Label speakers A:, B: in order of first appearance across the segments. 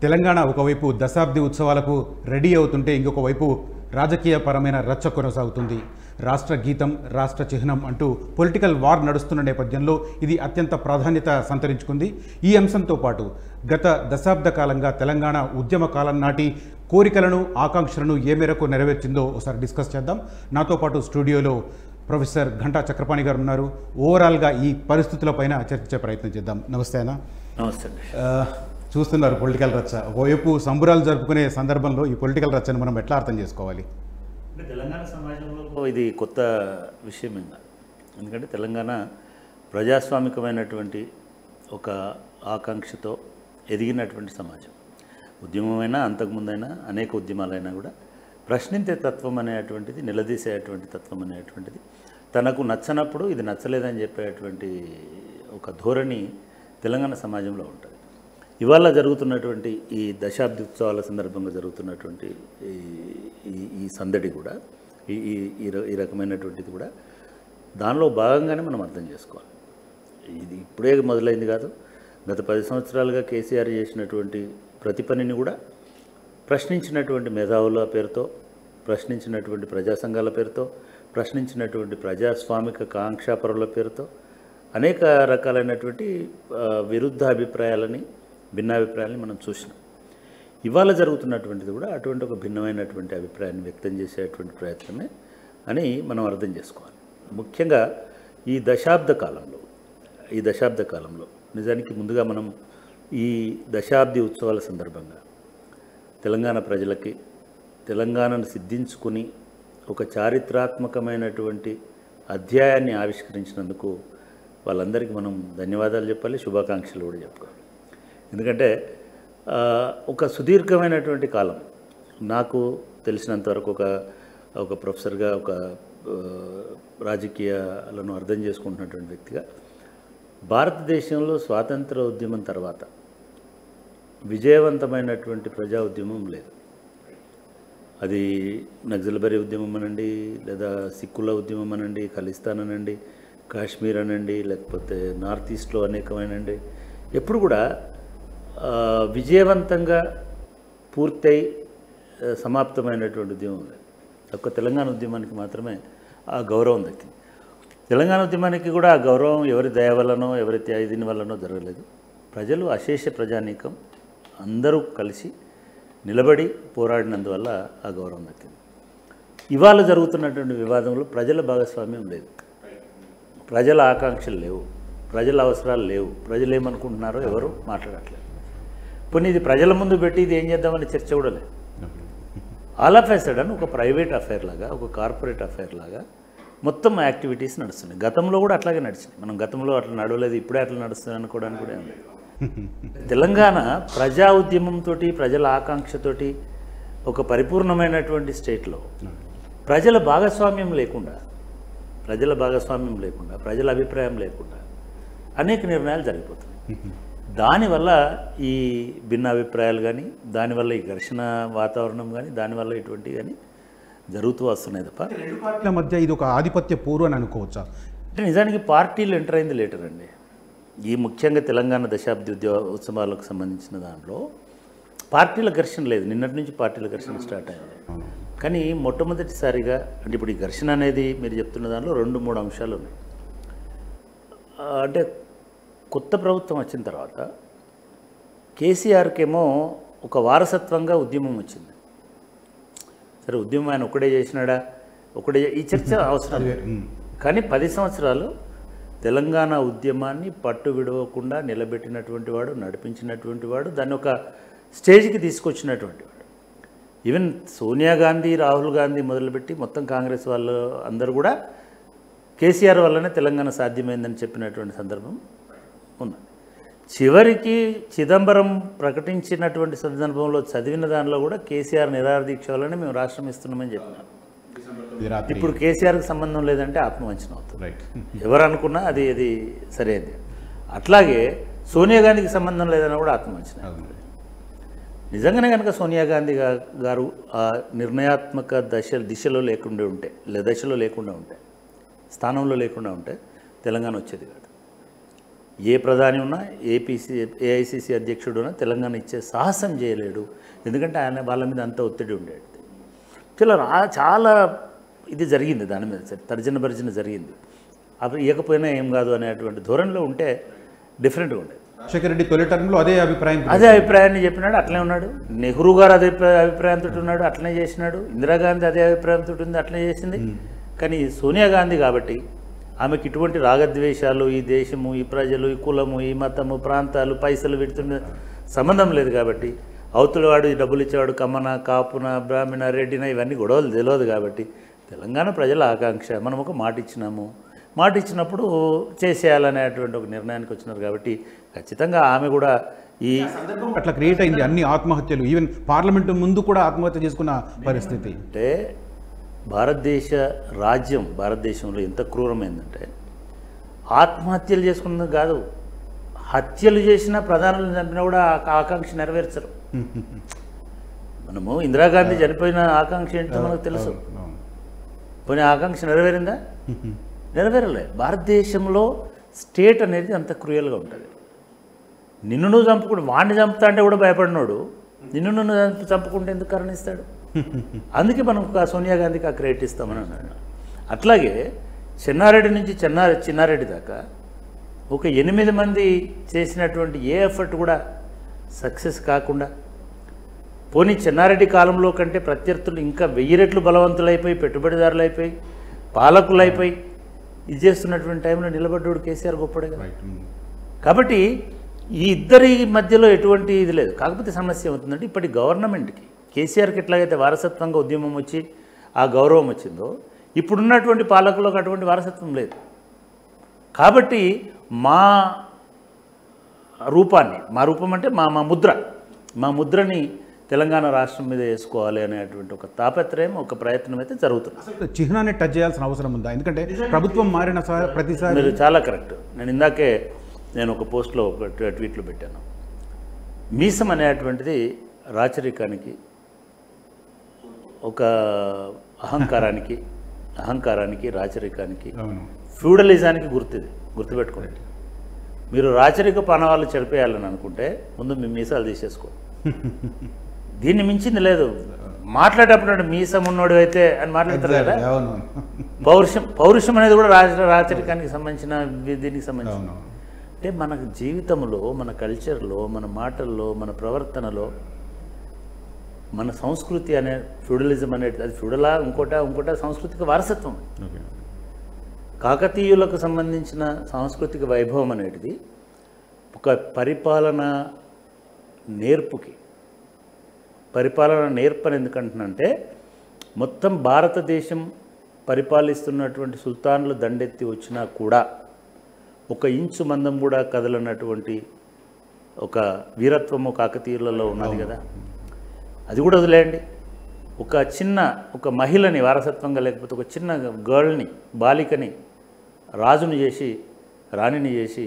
A: తెలంగాణ ఒకవైపు దశాబ్ది ఉత్సవాలకు రెడీ అవుతుంటే ఇంకొక వైపు రాజకీయపరమైన రచ్చ కొనసాగుతుంది. రాష్ట్ర గీతం, రాష్ట్ర చిహ్నం అంటూ పొలిటికల్ వార్ నడుస్తున్న నేపథ్యంలో ఇది అత్యంత ప్రాధాన్యత సంతరించుకుంది. ఈ అంశంతో పాటు గత దశాబ్ద కాలంగా తెలంగాణ ఉద్యమ కాలం నాటి కోరికలను, ఆకాంక్షలను ఏ మేరకు నెరవేర్చిందో ఒకసారి డిస్కస్ చేద్దాం. నాతో పాటు స్టూడియోలో ప్రొఫెసర్ ఘంటా చక్రపాణి గారు ఉన్నారు. ఓవరాల్గా ఈ పరిస్థితులపైన చర్చించే ప్రయత్నం చేద్దాం. నమస్తే అన్న.
B: నమస్తే.
A: చూస్తున్నారు పొలిటికల్ రచ్చ. ఒకవైపు సంబురాలు జరుపుకునే సందర్భంలో ఈ పొలిటికల్ రచ్చను మనం ఎట్లా అర్థం చేసుకోవాలి?
B: అంటే తెలంగాణ సమాజంలో ఇది కొత్త విషయం ఇంకా, ఎందుకంటే తెలంగాణ ప్రజాస్వామికమైనటువంటి ఒక ఆకాంక్షతో ఎదిగినటువంటి సమాజం. ఉద్యమమైనా అంతకుముందైనా అనేక ఉద్యమాలైనా కూడా ప్రశ్నించే తత్వం అనేటువంటిది, నిలదీసేటువంటి తత్వం అనేటువంటిది, తనకు నచ్చనప్పుడు ఇది నచ్చలేదని చెప్పేటువంటి ఒక ధోరణి తెలంగాణ సమాజంలో ఉంటుంది. ఇవాళ జరుగుతున్నటువంటి ఈ దశాబ్ది ఉత్సవాల సందర్భంగా జరుగుతున్నటువంటి ఈ సందడి కూడా, ఈ రకమైనటువంటిది కూడా దానిలో భాగంగానే మనం అర్థం చేసుకోవాలి. ఇది ఇప్పుడే మొదలైంది కాదు. గత 10 సంవత్సరాలుగా కేసీఆర్ చేసినటువంటి ప్రతి పనిని కూడా ప్రశ్నించినటువంటి మేధావుల పేరుతో, ప్రశ్నించినటువంటి ప్రజా సంఘాల పేరుతో, ప్రశ్నించినటువంటి ప్రజాస్వామిక కాంక్షాపరుల పేరుతో అనేక రకాలైనటువంటి విరుద్ధ అభిప్రాయాలని, భిన్నాభిప్రాయాలని మనం చూసినాం. ఇవాళ జరుగుతున్నటువంటిది కూడా అటువంటి ఒక భిన్నమైనటువంటి అభిప్రాయాన్ని వ్యక్తం చేసేటువంటి ప్రయత్నమే అని మనం అర్థం చేసుకోవాలి. ముఖ్యంగా ఈ దశాబ్ద కాలంలో నిజానికి ముందుగా మనం ఈ దశాబ్ది ఉత్సవాల సందర్భంగా తెలంగాణ ప్రజలకి తెలంగాణను సిద్ధించుకుని ఒక చారిత్రాత్మకమైనటువంటి అధ్యాయాన్ని ఆవిష్కరించినందుకు వాళ్ళందరికీ మనం ధన్యవాదాలు చెప్పాలి, శుభాకాంక్షలు కూడా చెప్పుకోవాలి. ఎందుకంటే ఒక సుదీర్ఘమైనటువంటి కాలం, నాకు తెలిసినంతవరకు ఒక ప్రొఫెసర్గా, ఒక రాజకీయాలను అర్థం చేసుకుంటున్నటువంటి వ్యక్తిగా, భారతదేశంలో స్వాతంత్ర ఉద్యమం తర్వాత విజయవంతమైనటువంటి ప్రజా ఉద్యమం లేదు. అది నక్సల్బరీ ఉద్యమం అనండి, లేదా సిక్కుల ఉద్యమం అనండి, ఖలిస్తాన్ అనండి, కాశ్మీర్ అనండి, లేకపోతే నార్త్ ఈస్ట్లో అనేకమైనండి, ఎప్పుడు కూడా విజయవంతంగా పూర్తయి సమాప్తమైనటువంటి ఉద్యమం లేదు. ఒక్క తెలంగాణ ఉద్యమానికి మాత్రమే ఆ గౌరవం దక్కింది. తెలంగాణ ఉద్యమానికి కూడా ఆ గౌరవం ఎవరి దయ వల్లనో, ఎవరి త్యాగదీని వల్లనో జరగలేదు. ప్రజలు, అశేష ప్రజానీకం అందరూ కలిసి నిలబడి పోరాడినందువల్ల ఆ గౌరవం దక్కింది. ఇవాళ జరుగుతున్నటువంటి వివాదంలో ప్రజల భాగస్వామ్యం లేదు, ప్రజల ఆకాంక్షలు లేవు, ప్రజల అవసరాలు లేవు, ప్రజలు ఏమనుకుంటున్నారో ఎవరు మాట్లాడట్లేదు. కొన్ని ఇది ప్రజల ముందు పెట్టి ఇది ఏం చేద్దామని చర్చ కూడా లేదు. ఆల్ ఆఫ్ ఎ సడన్ ఒక ప్రైవేట్ అఫైర్ లాగా, ఒక కార్పొరేట్ అఫైర్ లాగా మొత్తం యాక్టివిటీస్ నడుస్తున్నాయి. గతంలో కూడా అట్లాగే నడిచినాయి. మనం గతంలో అట్లా నడవలేదు, ఇప్పుడే అట్లా నడుస్తుంది అనుకోవడానికి కూడా ఏం లేదు. తెలంగాణ ప్రజా ఉద్యమంతో, ప్రజల ఆకాంక్షతోటి ఒక పరిపూర్ణమైనటువంటి స్టేట్లో ప్రజల భాగస్వామ్యం లేకుండా, ప్రజల అభిప్రాయం లేకుండా అనేక నిర్ణయాలు జరిగిపోతున్నాయి. దానివల్ల ఈ భిన్న అభిప్రాయాలు కానీ, దానివల్ల ఈ ఘర్షణ వాతావరణం కానీ, దానివల్ల ఇటువంటి కానీ జరుగుతూ వస్తున్నాయి తప్ప
A: రెండు పార్టీల మధ్య ఇది ఒక ఆధిపత్య పూర్వం అని అనుకోవచ్చా?
B: అంటే నిజానికి పార్టీలు ఎంటర్ అయింది లేటర్ అండి. ఈ ముఖ్యంగా తెలంగాణ దశాబ్ది ఉత్సవాలకు సంబంధించిన దాంట్లో పార్టీల ఘర్షణ లేదు. నిన్నటి నుంచి పార్టీల ఘర్షణ స్టార్ట్ అయింది. కానీ మొట్టమొదటిసారిగా, అంటే ఇప్పుడు ఈ ఘర్షణ అనేది మీరు చెప్తున్న దాంట్లో 2-3 అంశాలు ఉన్నాయి. అంటే కొత్త ప్రభుత్వం వచ్చిన తర్వాత కేసీఆర్కేమో ఒక వారసత్వంగా ఉద్యమం వచ్చింది. సరే, ఉద్యమం ఆయన ఒకడే చేసినాడా, ఈ చర్చ అవసరం. కానీ 10 సంవత్సరాలు తెలంగాణ ఉద్యమాన్ని పట్టు విడవకుండా నిలబెట్టినటువంటి వాడు, నడిపించినటువంటి వాడు, దాన్ని ఒక స్టేజ్కి తీసుకొచ్చినటువంటి వాడు. ఈవెన్ సోనియా గాంధీ, రాహుల్ గాంధీ మొదలుపెట్టి మొత్తం కాంగ్రెస్ వాళ్ళు అందరూ కూడా కేసీఆర్ వల్లనే తెలంగాణ సాధ్యమైందని చెప్పినటువంటి సందర్భం ఉన్నది. చివరికి చిదంబరం ప్రకటించినటువంటి సందర్భంలో చదివిన దానిలో కూడా కేసీఆర్ నిరాహార దీక్ష వల్లనే మేము రాష్ట్రం ఇస్తున్నామని చెప్పినారు. ఇప్పుడు కేసీఆర్కి సంబంధం లేదంటే ఆత్మవంచన అవుతుంది. ఎవరు అనుకున్నా అది సరైనది. అట్లాగే సోనియా గాంధీకి సంబంధం లేదన్నా కూడా ఆత్మవంచన. నిజంగానే కనుక సోనియా గాంధీ గారు ఆ నిర్ణయాత్మక దిశలో లేకుండా ఉంటే, స్థానంలో లేకుండా ఉంటే తెలంగాణ వచ్చేది కాదు. ఏ ప్రధాని ఉన్నా ఏఐసిసి అధ్యక్షుడు ఉన్నా తెలంగాణ ఇచ్చే సాహసం చేయలేడు. ఎందుకంటే ఆయన వాళ్ళ మీద అంత ఒత్తిడి ఉండేది. చాలా ఇది జరిగింది, దాని మీద తర్జన భర్జన జరిగింది. అవి ఇవ్వకపోయినా ఏం కాదు అనేటువంటి ధోరణిలో ఉంటే డిఫరెంట్గా ఉండేది.
A: రాజశేఖర రెడ్డి తొలి టర్మ్లో అదే
B: అభిప్రాయాన్ని చెప్పినాడు, అట్లనే ఉన్నాడు. నెహ్రూ గారు అదే అభిప్రాయంతో ఉన్నాడు, అట్లనే చేసినాడు. ఇందిరాగాంధీ అదే అభిప్రాయంతో ఉంది, అట్లనే చేసింది. కానీ సోనియా గాంధీ కాబట్టి ఆమెకి ఇటువంటి రాగద్వేషాలు, ఈ దేశము, ఈ ప్రజలు, ఈ కులము, ఈ మతము, ప్రాంతాలు, పైసలు వీటితో సంబంధం లేదు కాబట్టి, అవతలవాడు డబ్బులు ఇచ్చేవాడు కమ్మన, కాపున, బ్రాహ్మణ, రెడ్డిన ఇవన్నీ గొడవలు తెలియదు కాబట్టి తెలంగాణ ప్రజల ఆకాంక్ష, మనం ఒక మాట ఇచ్చినాము, మాట ఇచ్చినప్పుడు చేసేయాలనేటువంటి ఒక నిర్ణయానికి వచ్చినారు కాబట్టి ఖచ్చితంగా ఆమె కూడా ఈ
A: అట్లా క్రియేట్ అయింది. అన్ని ఆత్మహత్యలు, ఈవెన్ పార్లమెంటు ముందు కూడా ఆత్మహత్య చేసుకున్న పరిస్థితి.
B: అంటే భారతదేశ రాజ్యం భారతదేశంలో ఎంత క్రూరమైందంటే ఆత్మహత్యలు చేసుకున్నది కాదు, హత్యలు చేసిన ప్రధానులను చంపినా కూడా ఆకాంక్ష నెరవేర్చరు. మనము ఇందిరాగాంధీ చనిపోయిన ఆకాంక్ష ఏంటో మనకు తెలుసు. పోనీ ఆకాంక్ష నెరవేరిందా? నెరవేరలే. భారతదేశంలో స్టేట్ అనేది అంత క్రూయల్గా ఉంటుంది. నిన్ను నువ్వు చంపుకుంటే, వాడిని చంపుతా అంటే కూడా భయపడినోడు నిన్ను నువ్వు చంపుకుంటే ఎందుకు కరుణిస్తాడు? అందుకే మనం సోనియా గాంధీకి ఆ క్రెడిట్ ఇస్తామని అన్నాడు. అట్లాగే చెన్నారెడ్డి నుంచి చిన్నారెడ్డి దాకా ఒక 8 మంది చేసినటువంటి ఏ ఎఫర్ట్ కూడా సక్సెస్ కాకుండా, పోనీ చెన్నారెడ్డి కాలంలో కంటే ప్రత్యర్థులు ఇంకా 1000 రెట్లు బలవంతులైపోయి, పెట్టుబడిదారులు అయిపోయి, పాలకులు అయిపోయి ఇది చేస్తున్నటువంటి టైంలో నిలబడ్డోడు కేసీఆర్ గొప్పడే కదా. కాబట్టి ఈ ఇద్దరి మధ్యలో ఎటువంటి ఇది లేదు. కాకపోతే సమస్య ఏమవుతుందంటే ఇప్పటి గవర్నమెంట్కి, కేసీఆర్కి ఎట్లాగైతే వారసత్వంగా ఉద్యమం వచ్చి ఆ గౌరవం వచ్చిందో, ఇప్పుడున్నటువంటి పాలకులకు అటువంటి వారసత్వం లేదు. కాబట్టి మా రూపం అంటే మా ముద్రని తెలంగాణ రాష్ట్రం మీద వేసుకోవాలి అనేటువంటి ఒక తాపత్రయం, ఒక ప్రయత్నం అయితే జరుగుతుంది.
A: చిహ్నాన్ని టచ్ చేయాల్సిన అవసరం ఉందా? ఎందుకంటే ప్రభుత్వం మారిన ప్రతిసారి.
B: మీరు చాలా కరెక్ట్. నేను ఒక పోస్ట్లో ఒక ట్వీట్లో పెట్టాను. మీసం అనేటువంటిది రాచరికానికి, ఒక అహంకారానికి, రాచరికానికి, ఫ్యూడలిజానికి గుర్తుపెట్టుకోండి. మీరు రాచరిక పనవాళ్ళు చెడిపేయాలని అనుకుంటే ముందు మీ మీసాలు తీసేసుకో. దీన్ని మించింది లేదు. మాట్లాడేటప్పుడు మీసం ఉన్నోడు అయితే అని మాట్లాడతారు కదా. పౌరుషం అనేది కూడా రాచరికానికి సంబంధించిన, దీనికి సంబంధించిన. అంటే మన జీవితంలో, మన కల్చర్లో, మన మాటల్లో, మన ప్రవర్తనలో, మన సంస్కృతి అనే ఫ్యూడలిజం అనేది, అది ఫ్యూడలా ఇంకోట సాంస్కృతిక వారసత్వం. కాకతీయులకు సంబంధించిన సాంస్కృతిక వైభవం అనేది ఒక పరిపాలన నేర్పని ఎందుకంటున్నంటే, మొత్తం భారతదేశం పరిపాలిస్తున్నటువంటి సుల్తాన్లు దండెత్తి వచ్చినా కూడా ఒక ఇంచు మందం కూడా కదలనటువంటి ఒక వీరత్వము కాకతీయులలో ఉన్నది కదా. అది కూడా వదిలేయండి. ఒక మహిళని వారసత్వంగా, లేకపోతే ఒక చిన్న గర్ల్ని, బాలికని రాజుని చేసి, రాణిని చేసి,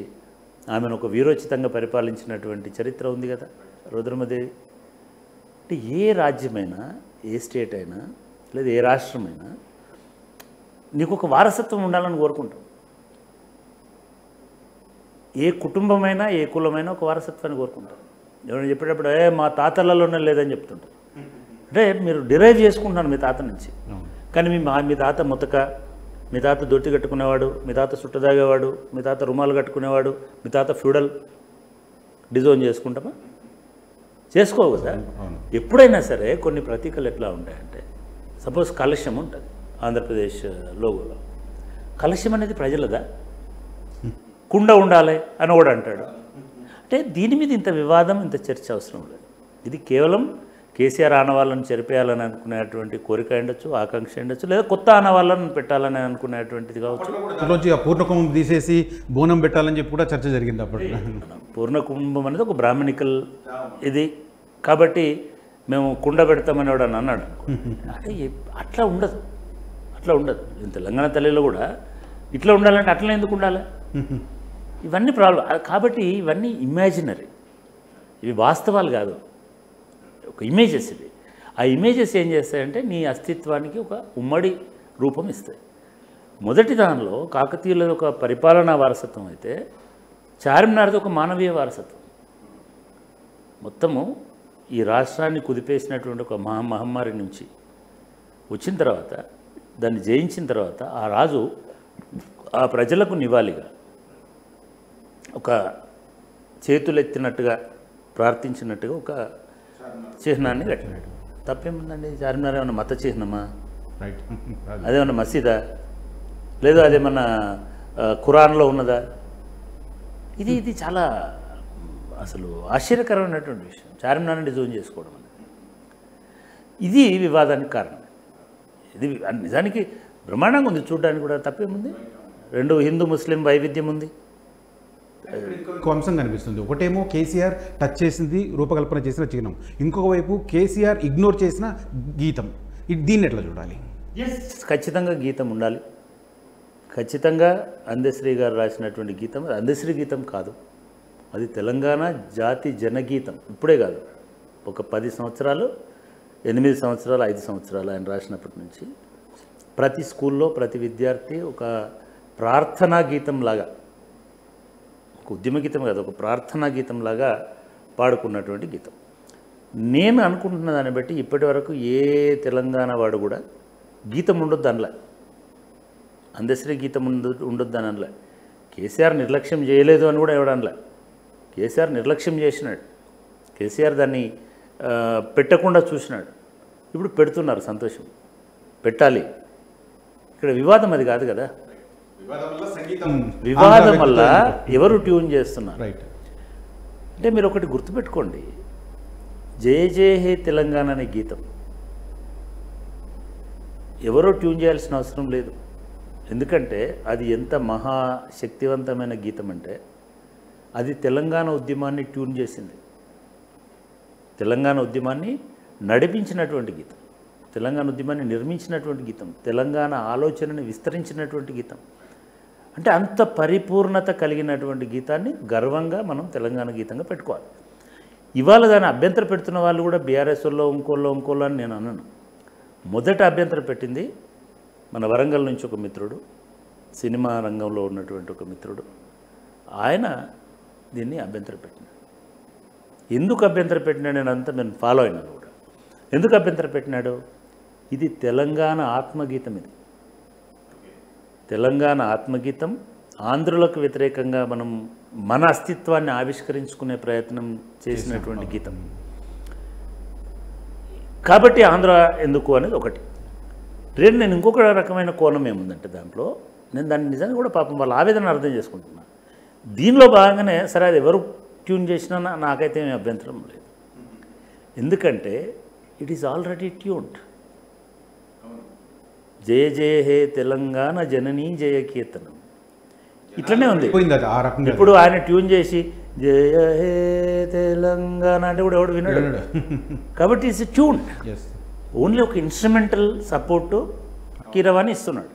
B: ఆమెను ఒక వీరోచితంగా పరిపాలించినటువంటి చరిత్ర ఉంది కదా రుద్రమదేవి. అంటే ఏ రాజ్యమైనా, ఏ స్టేట్ అయినా, లేదా ఏ రాష్ట్రమైనా నీకు ఒక వారసత్వం ఉండాలని కోరుకుంటాం. ఏ కుటుంబమైనా, ఏ కులమైనా ఒక వారసత్వాన్ని కోరుకుంటాం. ఎవరైనా చెప్పేటప్పుడు మా తాతలలోనే లేదని చెప్తుంటారు. అంటే మీరు డిరైవ్ చేసుకుంటున్నారు మీ తాత నుంచి. కానీ మీ తాత ముతక, మీ తాత దొట్టి కట్టుకునేవాడు, మీ తాత చుట్టదాగేవాడు, మీ తాత రుమాలు కట్టుకునేవాడు, మీ తాత ఫ్యూడల్ డిజైన్ చేసుకుంటామా? చేసుకోవు కదా. ఎప్పుడైనా సరే కొన్ని ప్రతీకలు ఎట్లా ఉంటాయంటే, సపోజ్ కలశం ఉంటుంది ఆంధ్రప్రదేశ్ లోగోలో. కలశం అనేది ప్రజలదా? కుండ ఉండాలి అని కూడా అంటాడు. అంటే దీని మీద ఇంత వివాదం, ఇంత చర్చ అవసరం లేదు. ఇది కేవలం కేసీఆర్ ఆనవాళ్ళను చెరిపేయాలని అనుకునేటువంటి కోరిక ఉండొచ్చు, ఆకాంక్ష ఉండొచ్చు, లేదా కొత్త ఆనవాళ్ళను పెట్టాలని అనుకునేటువంటిది కావచ్చు.
A: పూర్ణకుంభం తీసేసి బోనం పెట్టాలని చెప్పి కూడా చర్చ జరిగింది అప్పుడు.
B: పూర్ణకుంభం అనేది ఒక బ్రాహ్మణికల్ ఇది కాబట్టి మేము కుండ పెడతామని వాడు అన్నాడు. అంటే అట్లా ఉండదు. తెలంగాణ తల్లిలో కూడా ఇట్లా ఉండాలంటే అట్లా ఎందుకు ఉండాలి? ఇవన్నీ ప్రాబ్లం. కాబట్టి ఇవన్నీ ఇమాజినరీ, ఇవి వాస్తవాలు కాదు, ఒక ఇమేజెస్. ఇవి ఆ ఇమేజెస్ ఏం చేస్తాయంటే నీ అస్తిత్వానికి ఒక ఉమ్మడి రూపం ఇస్తాయి. మొదటి దానిలో కాకతీయుల ఒక పరిపాలనా వారసత్వం అయితే చార్మినార్ది ఒక మానవీయ వారసత్వం. మొత్తము ఈ రాష్ట్రాన్ని కుదిపేసినటువంటి ఒక మహమ్మారి నుంచి వచ్చిన తర్వాత, దాన్ని జయించిన తర్వాత ఆ రాజు ఆ ప్రజలకు నివాళిగా ఒక చేతులెత్తినట్టుగా ప్రార్థించినట్టుగా ఒక చిహ్నాన్ని కట్టినాడు. తప్పేముందండి? చార్మినార్ ఏమన్నా మత చిహ్నమా?
A: రైట్.
B: అదేమన్నా మసీదా? లేదా అదేమన్నా ఖురాన్లో ఉన్నదా? ఇది చాలా అసలు ఆశ్చర్యకరమైనటువంటి విషయం, చార్మినార్ని జోన్ చేసుకోవడం అనేది. ఇది వివాదానికి కారణం. ఇది నిజానికి బ్రహ్మాండంగా ఉంది, చూడడానికి కూడా తప్పేముంది. రెండు హిందూ ముస్లిం వైవిధ్యం ఉంది.
A: ఇంకో అంశం కనిపిస్తుంది. ఒకటేమో కేసీఆర్ టచ్ చేసింది, రూపకల్పన చేసిన చిహ్నం, ఇంకొక వైపు కేసీఆర్ ఇగ్నోర్ చేసిన గీతం. దీన్ని ఎట్లా చూడాలి?
B: ఖచ్చితంగా గీతం ఉండాలి. ఖచ్చితంగా అందశ్రీ గారు రాసినటువంటి గీతం అది అందశ్రీ గీతం కాదు, అది తెలంగాణ జాతి జనగీతం. ఇప్పుడే కాదు, ఒక 10 సంవత్సరాలు, 8 సంవత్సరాలు, 5 సంవత్సరాలు ఆయన రాసినప్పటి నుంచి ప్రతి స్కూల్లో ప్రతి విద్యార్థి ఒక ప్రార్థనా గీతంలాగా, ఒక ఉద్యమ గీతం కాదు, ఒక ప్రార్థనా గీతంలాగా పాడుకున్నటువంటి గీతం. నేను అనుకుంటున్న దాన్ని బట్టి ఇప్పటి వరకు ఏ తెలంగాణ వాడు కూడా గీతం ఉండొద్దు అనలే, అందశ్రీ గీతం ఉండొద్దు అని అనలే. కేసీఆర్ నిర్లక్ష్యం చేయలేదు అని కూడా ఎవడనలే. కేసీఆర్ నిర్లక్ష్యం చేసినాడు, కేసీఆర్ దాన్ని పెట్టకుండా చూసినాడు. ఇప్పుడు పెడుతున్నారు, సంతోషం, పెట్టాలి. ఇక్కడ వివాదం అది కాదు కదా. వివాదం వల్ల ఎవరు ట్యూన్ చేస్తున్నారు అంటే మీరు ఒకటి గుర్తుపెట్టుకోండి, జయ జయ హే తెలంగాణ అనే గీతం ఎవరో ట్యూన్ చేయాల్సిన అవసరం లేదు. ఎందుకంటే అది ఎంత మహాశక్తివంతమైన గీతం అంటే అది తెలంగాణ ఉద్యమాన్ని ట్యూన్ చేసింది, తెలంగాణ ఉద్యమాన్ని నడిపించినటువంటి గీతం, తెలంగాణ ఉద్యమాన్ని నిర్మించినటువంటి గీతం, తెలంగాణ ఆలోచనని విస్తరించినటువంటి గీతం. అంటే అంత పరిపూర్ణత కలిగినటువంటి గీతాన్ని గర్వంగా మనం తెలంగాణ గీతంగా పెట్టుకోవాలి. ఇవాళ దాన్ని అభ్యంతర పెడుతున్న వాళ్ళు కూడా బీఆర్ఎస్లో ఇంకోళ్ళు అని నేను అన్నాను. మొదట అభ్యంతరం పెట్టింది మన వరంగల్ నుంచి ఒక మిత్రుడు, సినిమా రంగంలో ఉన్నటువంటి ఒక మిత్రుడు. ఆయన దీన్ని అభ్యంతరం పెట్టినాడు. ఎందుకు అభ్యంతరం పెట్టినాడు నేను అంతా నేను ఫాలో అయినాను కూడా. ఎందుకు అభ్యంతరం పెట్టినాడు? ఇది తెలంగాణ ఆత్మగీతం, ఇది తెలంగాణ ఆత్మగీతం. ఆంధ్రులకు వ్యతిరేకంగా మనం మన అస్తిత్వాన్ని ఆవిష్కరించుకునే ప్రయత్నం చేసినటువంటి గీతం కాబట్టి ఆంధ్ర ఎందుకు అనేది ఒకటి. రెండు, నేను ఇంకొక రకమైన కోణం ఏముందంటే దాంట్లో నేను దాన్ని నిజంగా కూడా పాపం వాళ్ళ ఆవేదన అర్థం చేసుకుంటున్నా. దీనిలో భాగంగానే సరే అది ఎవరు ట్యూన్ చేసినా నాకైతే ఏమీ అభ్యంతరం లేదు. ఎందుకంటే ఇట్ ఈస్ ఆల్రెడీ ట్యూన్డ్. జయ జయ హే తెలంగాణ జననీ జయ కీర్తనం ఇట్లనే ఉంది. ఇప్పుడు ఆయన ట్యూన్ చేసి జయ హే తెలంగాణ అంటే కూడా ఎవడు విన్నాడు కాబట్టి ఇట్స్ ట్యూన్. ఓన్లీ ఒక ఇన్స్ట్రుమెంటల్ సపోర్టు కీరవాణి ఇస్తున్నాడు,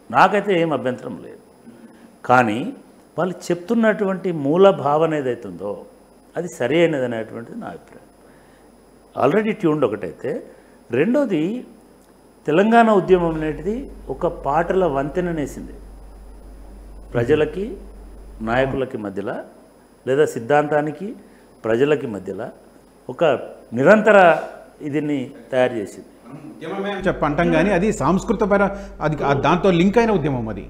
B: నాకైతే ఏం అభ్యంతరం లేదు. కానీ వాళ్ళు చెప్తున్నటువంటి మూల భావన ఏదైతుందో అది సరి అయినది అనేటువంటిది నా అభిప్రాయం. ఆల్రెడీ ట్యూన్డ్ ఒకటైతే, రెండోది తెలంగాణ ఉద్యమం అనేది ఒక పాటల వంతెననేసింది ప్రజలకి నాయకులకి మధ్యలో, లేదా సిద్ధాంతానికి ప్రజలకి మధ్యలో ఒక నిరంతర ఇదిని తయారు చేసింది.
A: చెప్పంటాం కానీ అది సాంస్కృతికపర, అది దాంతో లింక్ అయిన ఉద్యమం. అది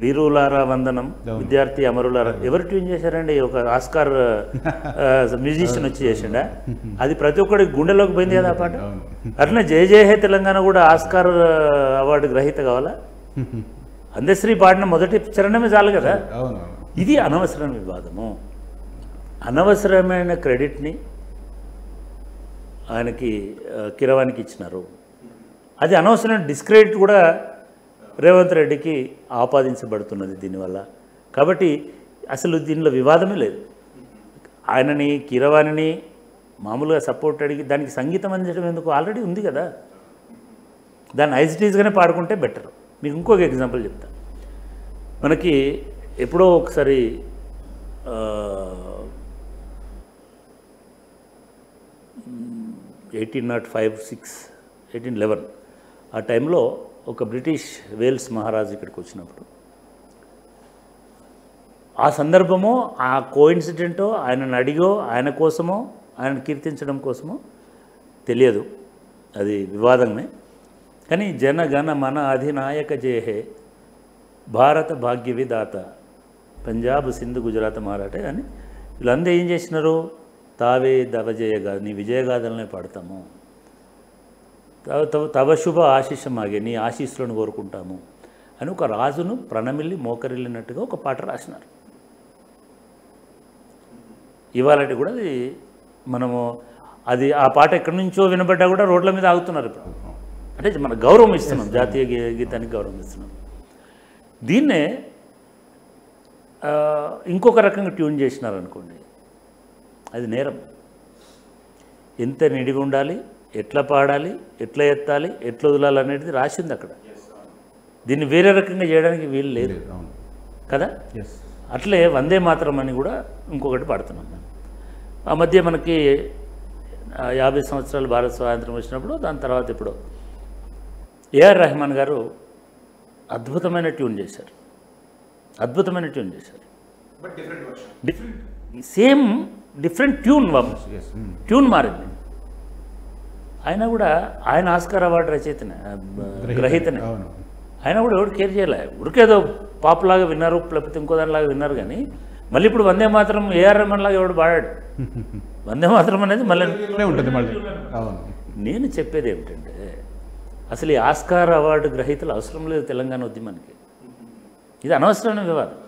B: వీరులారా వందనం, విద్యార్థి అమరులారా ఎవరు ట్యూన్ చేశారండి? ఒక ఆస్కార్ మ్యూజిషియన్ వచ్చి చేసిండా? అది ప్రతి ఒక్కడికి గుండెలోకి పోయింది కదా ఆ పాట. అట్లనే జయ జయ హే తెలంగాణ కూడా ఆస్కార్ అవార్డు గ్రహీత కావాలా? అందశ్రీ పాడిన మొదటి చరణమే చాలు కదా. ఇది అనవసరమైన వివాదము, అనవసరమైన క్రెడిట్ని ఆయనకి కిరవానికి ఇచ్చినారు. అది అనవసరమైన డిస్క్రెడిట్ కూడా రేవంత్ రెడ్డికి ఆపాదించబడుతున్నది దీనివల్ల. కాబట్టి అసలు దీనిలో వివాదమే లేదు. ఆయనని కిరవాణిని మామూలుగా సపోర్ట్ అడిగి దానికి సంగీతం అందించడం ఎందుకు? ఆల్రెడీ ఉంది కదా, దాన్ని ఐజిటీస్గానే పాడుకుంటే బెటర్. మీకు ఇంకొక ఎగ్జాంపుల్ చెప్తా. మనకి ఎప్పుడో ఒకసారి 1805-1811 ఆ టైంలో ఒక బ్రిటిష్ వేల్స్ మహారాజు ఇక్కడికి వచ్చినప్పుడు ఆ సందర్భమో ఆ కోఇన్సిడెంటో ఆయనను అడిగో ఆయన కోసమో ఆయన కీర్తించడం కోసమో తెలియదు, అది వివాదమే. కానీ జనగణ మన అధినాయక జయహే భారత భాగ్య విధాత పంజాబ్ సింధు గుజరాత్ మారాటే అని వీళ్ళందరూ ఏం చేసినారు, తావే దవజయగా నీ విజయగాథలనే పాడతాము, తవ శుభ ఆశీస్సమాగే నీ ఆశీస్సులను కోరుకుంటాము అని ఒక రాజును ప్రణమిల్లి మోకరిల్లినట్టుగా ఒక పాట రాసినారు. ఇవాళటి కూడా అది మనము అది ఆ పాట ఎక్కడి నుంచో వినబడ్డా కూడా రోడ్ల మీద ఆగుతున్నారు ఇప్పుడు. అంటే మన గౌరవం ఇస్తున్నాం, జాతీయ గీతానికి గౌరవం ఇస్తున్నాం. దీన్నే ఇంకొక రకంగా ట్యూన్ చేసినారనుకోండి, అది నేరం. ఎంత నిడివి ఉండాలి, ఎట్లా పాడాలి, ఎట్లా ఎత్తాలి, ఎట్లా వదలాలి అనేది రాసింది అక్కడ. దీన్ని వేరే రకంగా చేయడానికి వీలు లేదు కదా. అట్లే వందే మాతరం అని కూడా ఇంకొకటి పాడుతున్నాం. ఆ మధ్య మనకి 50 సంవత్సరాలు భారత స్వాతంత్రం వచ్చినప్పుడు, దాని తర్వాత ఇప్పుడు ఏఆర్ రెహమాన్ గారు అద్భుతమైన ట్యూన్ చేశారు, అద్భుతమైన ట్యూన్ చేశారు. సేమ్ డిఫరెంట్ ట్యూన్ మారింది. ఆయన కూడా ఆయన ఆస్కార్ అవార్డు రచయితనే, గ్రహీతనే. ఆయన కూడా ఎవరు కేర్ చేయలే, ఉరికేదో పాపులాగా విన్నారు, లేకపోతే ఇంకో దానిలాగా విన్నారు. కానీ మళ్ళీ ఇప్పుడు వందే మాత్రం ఏఆర్ రెహమాన్ లాగా ఎవడు పాడాడు. వందే మాత్రం అనేది మళ్ళీ
A: ఉంటుంది.
B: నేను చెప్పేది ఏమిటంటే, అసలు ఈ ఆస్కార్ అవార్డు గ్రహీతలు అవసరం లేదు తెలంగాణ ఉద్యమానికి. ఇది అనవసరమైన వివాదం.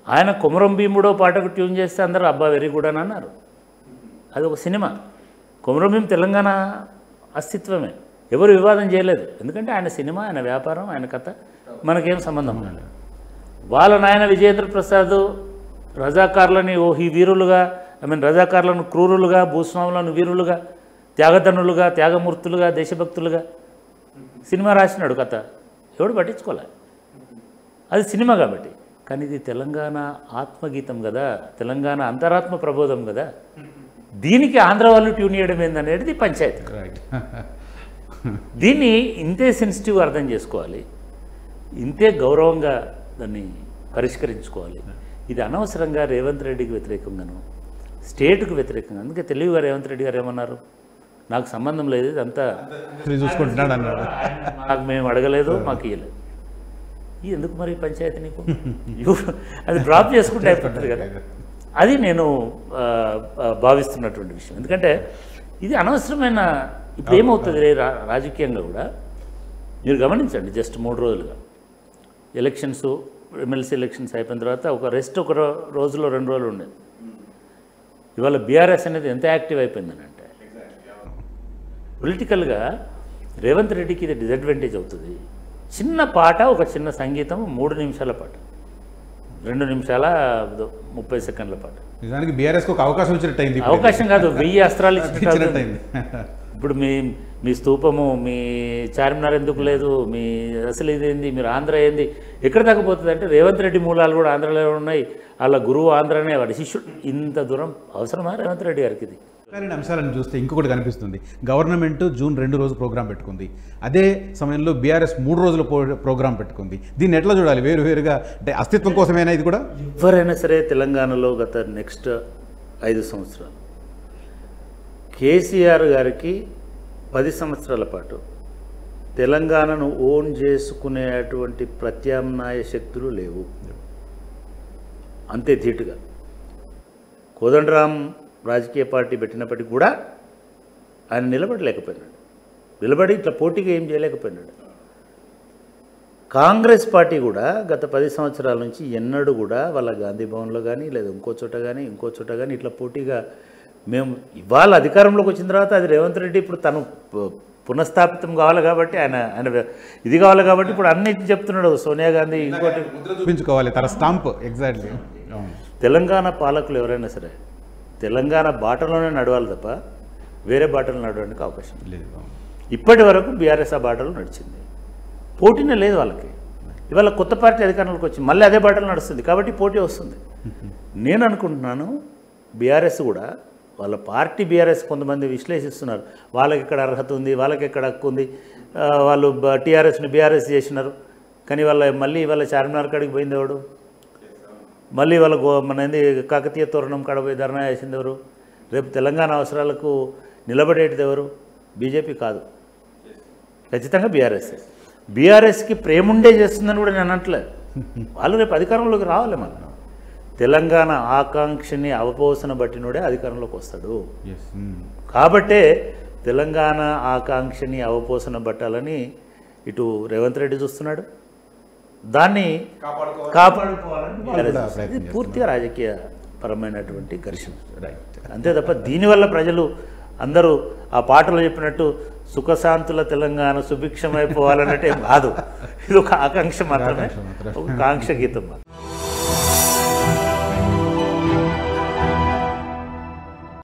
B: ఆయన కొమరం భీముడో పాటకు ట్యూన్ చేస్తే అందరూ అబ్బా వెరీ గుడ్ అని అన్నారు. అది ఒక సినిమా. కొమరం భీం తెలంగాణ అస్తిత్వమే, ఎవరు వివాదం చేయలేదు. ఎందుకంటే ఆయన సినిమా, ఆయన వ్యాపారం, ఆయన కథ, మనకేం సంబంధం లేదు. వాళ్ళ నాయన విజయేంద్ర ప్రసాద్ రజాకార్లని వీరులుగా, రజాకార్లను క్రూరులుగా, భూస్వాములను వీరులుగా, త్యాగధనులుగా, త్యాగమూర్తులుగా, దేశభక్తులుగా సినిమా రాసినాడు కథ. ఎవడు పట్టించుకోలే, అది సినిమా కాబట్టి. కానీ ఇది తెలంగాణ ఆత్మగీతం కదా, తెలంగాణ అంతరాత్మ ప్రబోధం కదా. దీనికి ఆంధ్ర వాళ్ళు ట్యూన్ చేయడం ఏందనేది పంచాయతీ. దీన్ని ఇంతే సెన్సిటివ్గా అర్థం చేసుకోవాలి, ఇంతే గౌరవంగా దాన్ని పరిష్కరించుకోవాలి. ఇది అనవసరంగా రేవంత్ రెడ్డికి వ్యతిరేకంగాను, స్టేట్కు వ్యతిరేకంగా. అందుకే తెలివిగా రేవంత్ రెడ్డి గారు ఏమన్నారు, నాకు సంబంధం లేదు, ఇదంతా
A: చూసుకుంటున్నాడు అన్నాడు,
B: నాకు మేము అడగలేదు, మాకు ఇవ్వలేదు. ఇది ఎందుకు మరి పంచాయతీ నీకు? అది డ్రాప్ చేసుకుంటే అయిపోతుంది కదా. అది నేను భావిస్తున్నటువంటి విషయం. ఎందుకంటే ఇది అనవసరమైన, ఇప్పుడు ఏమవుతుంది రాజకీయంగా కూడా మీరు గమనించండి. జస్ట్ 3 రోజులుగా ఎలక్షన్స్, ఎమ్మెల్సీ ఎలక్షన్స్ అయిపోయిన తర్వాత ఒక రెస్ట్, ఒక రోజులో 2 రోజులు ఉండేది. ఇవాళ బీఆర్ఎస్ అనేది ఎంత యాక్టివ్ అయిపోయిందని అంటే, పొలిటికల్గా రేవంత్ రెడ్డికి ఇది డిసడ్వాంటేజ్ అవుతుంది. చిన్న పాట, ఒక చిన్న సంగీతం, 3 నిమిషాల పాట, 2 నిమిషాల 30 సెకండ్ల పాట.
A: నిజానికి బీఆర్ఎస్కి ఒక అవకాశం ఇచ్చినట్టు అయింది.
B: అవకాశం కాదు, 1000 అస్త్రాలు ఇచ్చినట్టు అయింది. ఇప్పుడు మీ స్తూపము, మీ చార్మినార్ ఎందుకు లేదు, మీ అసలు ఇదేంది, మీరు ఆంధ్ర ఏంది, ఎక్కడ దాకా పోతుంది అంటే రేవంత్ రెడ్డి మూలాలు కూడా ఆంధ్రలో ఉన్నాయి, వాళ్ళ గురువు ఆంధ్రనే, వాడి శిష్యుడు. ఇంత దూరం అవసరమా రేవంత్ రెడ్డి గారికి? ఇది
A: కానీ అంశాలను చూస్తే ఇంకొకటి కనిపిస్తుంది. గవర్నమెంట్ జూన్ 2 రోజు ప్రోగ్రాం పెట్టుకుంది, అదే సమయంలో బీఆర్ఎస్ 3 రోజుల ప్రోగ్రాం పెట్టుకుంది. దీన్ని ఎట్లా చూడాలి? వేరువేరుగా అంటే అస్తిత్వం కోసమేనా ఇది కూడా?
B: ఎవరైనా సరే తెలంగాణలో గత నెక్స్ట్ 5 సంవత్సరాలు కేసీఆర్ గారికి 10 సంవత్సరాల పాటు తెలంగాణను ఓన్ చేసుకునేటువంటి ప్రత్యామ్నాయ శక్తులు లేవు. అంతే ధీటుగా కోదండరాం రాజకీయ పార్టీ పెట్టినప్పటికీ కూడా ఆయన నిలబడలేకపోయినాడు, నిలబడి ఇట్లా పోటీగా ఏం చేయలేకపోయినాడు. కాంగ్రెస్ పార్టీ కూడా గత 10 సంవత్సరాల నుంచి ఎన్నడూ కూడా వాళ్ళ గాంధీ భవన్లో కానీ లేదా ఇంకో చోట కానీ ఇట్లా పోటీగా మేము ఇవాళ అధికారంలోకి వచ్చిన తర్వాత అది రేవంత్ రెడ్డి ఇప్పుడు తను పునఃస్థాపితం కావాలి కాబట్టి ఆయన ఇది కావాలి కాబట్టి ఇప్పుడు అన్నిటి చెప్తున్నాడు. సోనియా గాంధీ ఇంకోటి
A: చూపించుకోవాలి తన స్టాంప్. ఎగ్జాక్ట్లీ.
B: తెలంగాణ పాలకులు ఎవరైనా సరే తెలంగాణ బాటలోనే నడవాలి తప్ప వేరే బాటలు నడవడానికి అవకాశం లేదు. ఇప్పటి వరకు బీఆర్ఎస్ ఆ బాటలో నడిచింది, పోటీనే లేదు వాళ్ళకి. ఇవాళ కొత్త పార్టీ అధికారంలోకి వచ్చి మళ్ళీ అదే బాటలో నడుస్తుంది కాబట్టి పోటీ వస్తుంది. నేను అనుకుంటున్నాను బీఆర్ఎస్ కూడా వాళ్ళ పార్టీ బీఆర్ఎస్ కొంతమంది విశ్లేషిస్తున్నారు, వాళ్ళకి ఎక్కడ అర్హత ఉంది, వాళ్ళకి ఎక్కడ హక్కు ఉంది, వాళ్ళు టీఆర్ఎస్ని బీఆర్ఎస్ చేసినారు. కానీ వాళ్ళ మళ్ళీ వాళ్ళ చార్మినార్ కాడికి పోయింది ఎవడు? మళ్ళీ వాళ్ళ మన ఏంది కాకతీయ తోరణం కాడపోయి ధర్నా చేసింది ఎవరు? రేపు తెలంగాణ అవసరాలకు నిలబడేటిది ఎవరు? బీజేపీ కాదు, ఖచ్చితంగా బీఆర్ఎస్కి ప్రేముండే చేస్తుందని కూడా నేను అనట్లేదు. వాళ్ళు రేపు అధికారంలోకి రావాలి. మనం తెలంగాణ ఆకాంక్షని అవపోసన బట్టినోడే అధికారంలోకి వస్తాడు. కాబట్టే తెలంగాణ ఆకాంక్షని అవపోసన బట్టాలని ఇటు రేవంత్ రెడ్డి చూస్తున్నాడు, దాన్ని కాపాడుకోవాలని పూర్తిగా రాజకీయ పరమైనటువంటి ఘర్షణ. అంతే తప్ప దీనివల్ల ప్రజలు అందరూ ఆ పాటలో చెప్పినట్టు సుఖశాంతుల తెలంగాణ సుభిక్షమైపోవాలన్నట్టు ఏం కాదు. ఇది ఒక ఆకాంక్ష మాత్రమే, ఒక కాంక్ష గీతం మాత్రం.